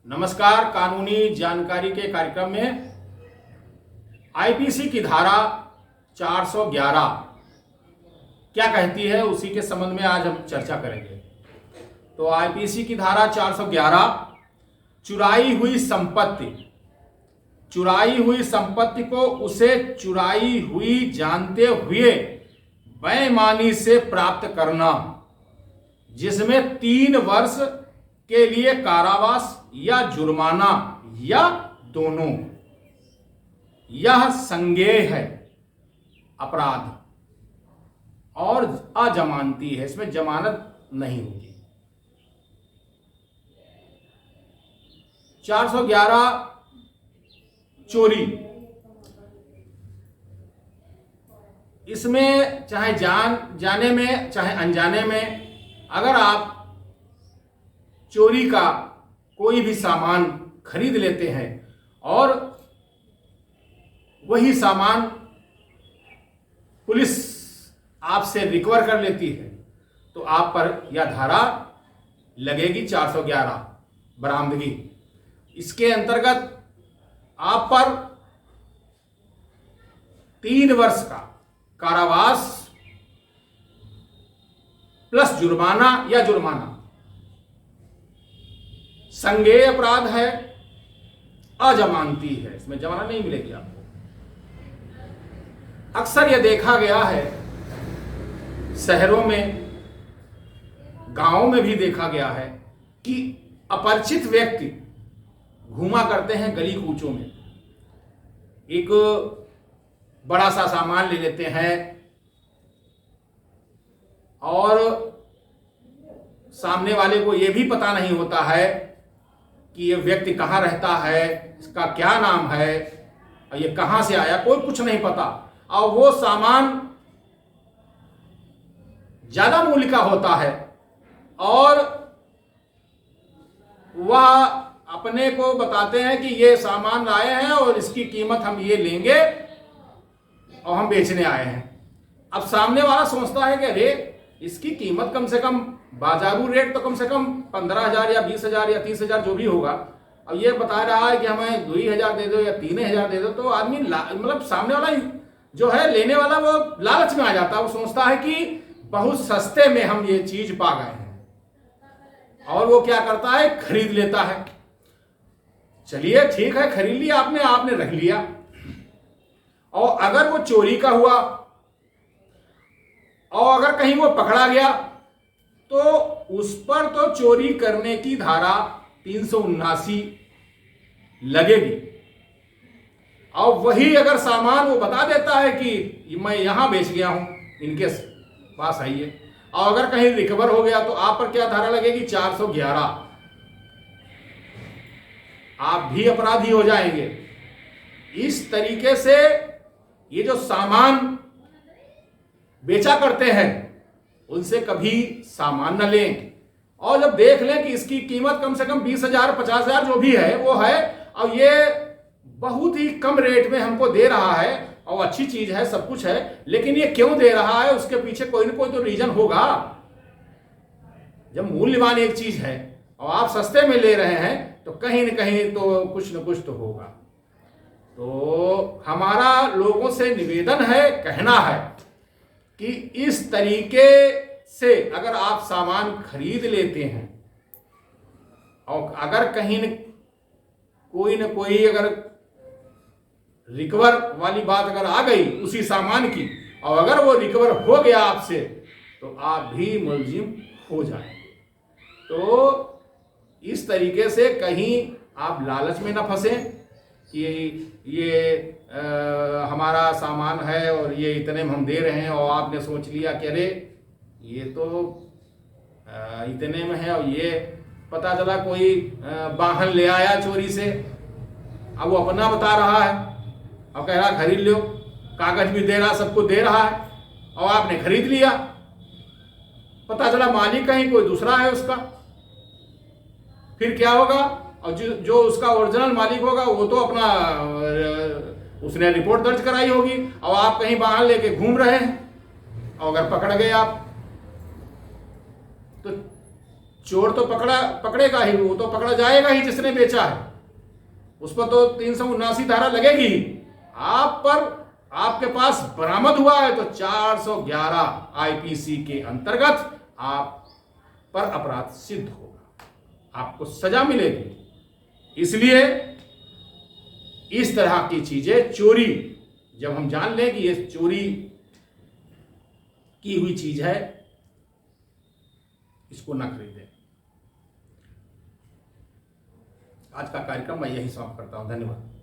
नमस्कार। कानूनी जानकारी के कार्यक्रम में आईपीसी की धारा 411 क्या कहती है उसी के संबंध में आज हम चर्चा करेंगे। तो आईपीसी की धारा 411 चुराई हुई संपत्ति को उसे चुराई हुई जानते हुए बेईमानी से प्राप्त करना, जिसमें 3 वर्ष के लिए कारावास या जुर्माना या दोनों। यह संज्ञेय है अपराध और अजमानती है, इसमें जमानत नहीं होगी। 411 चोरी, इसमें चाहे जाने में चाहे अनजाने में अगर आप चोरी का कोई भी सामान खरीद लेते हैं और वही सामान पुलिस आपसे रिकवर कर लेती है तो आप पर यह धारा लगेगी 411 बरामदगी। इसके अंतर्गत आप पर 3 वर्ष का कारावास प्लस जुर्माना या जुर्माना। संज्ञेय अपराध है, अजमानती है, इसमें जमानत नहीं मिलेगी आपको। अक्सर यह देखा गया है, शहरों में गांवों में भी देखा गया है कि अपरिचित व्यक्ति घूमा करते हैं गली कूचों में, एक बड़ा सा सामान ले लेते हैं और सामने वाले को यह भी पता नहीं होता है कि ये व्यक्ति कहाँ रहता है, इसका क्या नाम है और ये कहाँ से आया, कोई कुछ नहीं पता। और वो सामान ज्यादा मूल्य का होता है और वह अपने को बताते हैं कि ये सामान लाए हैं और इसकी कीमत हम ये लेंगे और हम बेचने आए हैं। अब सामने वाला सोचता है कि अरे इसकी कीमत कम से कम बाजारू रेट तो कम से कम 15,000 या 20,000 या 30,000 जो भी होगा, अब ये बता रहा है कि हमें 2,000 दे दो या 3,000 दे दो, तो आदमी मतलब सामने वाला जो है लेने वाला वो लालच में आ जाता है। वो सोचता है कि बहुत सस्ते में हम ये चीज पा गए हैं और वो क्या करता है, खरीद लेता है। चलिए ठीक है, खरीद लिया आपने रख लिया। और अगर वो चोरी का हुआ और अगर कहीं वो पकड़ा गया तो उस पर तो चोरी करने की धारा 379 लगेगी। और वही अगर सामान वो बता देता है कि मैं यहां बेच गया हूं, इनके पास आइए, और अगर कहीं रिकवर हो गया तो आप पर क्या धारा लगेगी, 411। आप भी अपराधी हो जाएंगे। इस तरीके से ये जो सामान बेचा करते हैं उनसे कभी सामान न लें, और जब देख लें कि इसकी कीमत कम से कम 20,000 50,000 जो भी है वो है और ये बहुत ही कम रेट में हमको दे रहा है और अच्छी चीज है, सब कुछ है, लेकिन ये क्यों दे रहा है, उसके पीछे कोई ना कोई तो रीजन होगा। जब मूल्यवान एक चीज है और आप सस्ते में ले रहे हैं तो कहीं न कहीं तो कुछ न कुछ तो होगा। तो हमारा लोगों से निवेदन है, कहना है कि इस तरीके से अगर आप सामान खरीद लेते हैं और अगर कहीं न कोई अगर रिकवर वाली बात अगर आ गई उसी सामान की और अगर वो रिकवर हो गया आपसे तो आप भी मुलजिम हो जाएंगे। तो इस तरीके से कहीं आप लालच में ना फंसें कि ये हमारा सामान है और ये इतने में हम दे रहे हैं और आपने सोच लिया कि अरे ये तो इतने में है, और ये पता चला कोई वाहन ले आया चोरी से, अब वो अपना बता रहा है और कह रहा खरीद लो, कागज भी दे रहा, सब कुछ दे रहा है और आपने खरीद लिया। पता चला मालिक कहीं कोई दूसरा है उसका, फिर क्या होगा, और जो उसका ओरिजिनल मालिक होगा वो तो अपना उसने रिपोर्ट दर्ज कराई होगी और आप कहीं वाहन लेके घूम रहे हैं और अगर पकड़ गए आप तो चोर तो पकड़ेगा ही, वो तो पकड़ा जाएगा ही जिसने बेचा है, उस पर तो 379 धारा लगेगी ही। आप पर, आपके पास बरामद हुआ है तो 411 आईपीसी के अंतर्गत आप पर अपराध सिद्ध होगा, आपको सजा मिलेगी। इसलिए इस तरह की चीजें, चोरी जब हम जान लें कि ये चोरी की हुई चीज है, इसको ना खरीदें। आज का कार्यक्रम मैं यही समाप्त करता हूं। धन्यवाद।